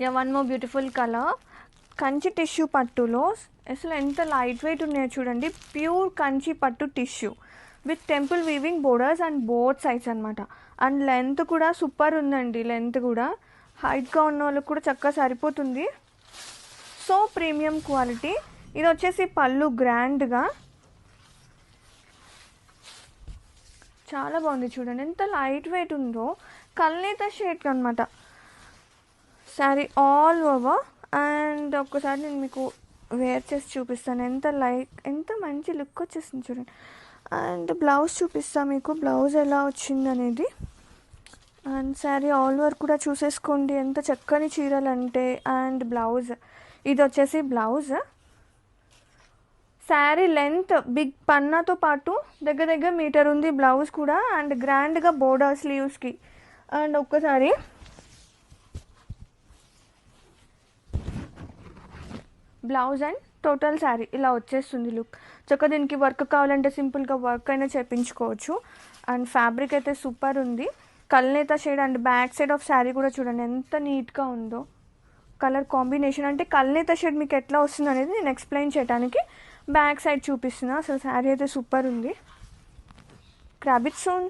Yeah, one more beautiful colour. Kanchi tissue పట్టులో అసలు ఎంత లైట్ వెయిట్ ఉన్నాయో చూడండి. ప్యూర్ కంచి పట్టు tissue with temple weaving borders and both sides అనమాట. అండ్ లెంత్ కూడా సూపర్ ఉందండి. లెంత్ కూడా హైట్గా ఉన్న వాళ్ళకి కూడా చక్కగా సరిపోతుంది. So premium quality. ఇది వచ్చేసి పళ్ళు గ్రాండ్గా చాలా బాగుంది చూడండి. ఎంత లైట్ వెయిట్ ఉందో. కల్నేత షేడ్ అనమాట శారీ ఆల్ ఓవర్. అండ్ ఒక్కసారి నేను మీకు వేర్ చేసి చూపిస్తాను. ఎంత మంచి లుక్ వచ్చేసింది చూడండి. అండ్ బ్లౌజ్ చూపిస్తాను మీకు, బ్లౌజ్ ఎలా వచ్చింది అనేది. అండ్ శారీ ఆల్ ఓవర్ కూడా చూసేసుకోండి ఎంత చక్కని చీరలు అంటే. అండ్ బ్లౌజ్ ఇది వచ్చేసి బ్లౌజ్. శారీ లెంత్ బిగ్ పన్నాతో పాటు దగ్గర దగ్గర మీటర్ ఉంది బ్లౌజ్ కూడా. అండ్ గ్రాండ్గా బోర్డర్ స్లీవ్స్కి. అండ్ ఒక్కసారి బ్లౌజ్ అండ్ టోటల్ శారీ ఇలా వచ్చేస్తుంది లుక్. చక్కగా దీనికి వర్క్ కావాలంటే సింపుల్గా వర్క్ అయినా చేయించుకోవచ్చు. అండ్ ఫ్యాబ్రిక్ అయితే సూపర్ ఉంది. కల్నేత shade. And back side of sari కూడా చూడండి ఎంత నీట్గా ఉందో. కలర్ కాంబినేషన్ అంటే కల్నేత షేడ్ మీకు ఎట్లా వస్తుంది అనేది నేను ఎక్స్ప్లెయిన్ చేయడానికి బ్యాక్ సైడ్ చూపిస్తున్నా. అసలు శారీ అయితే సూపర్ ఉంది. Grab it soon.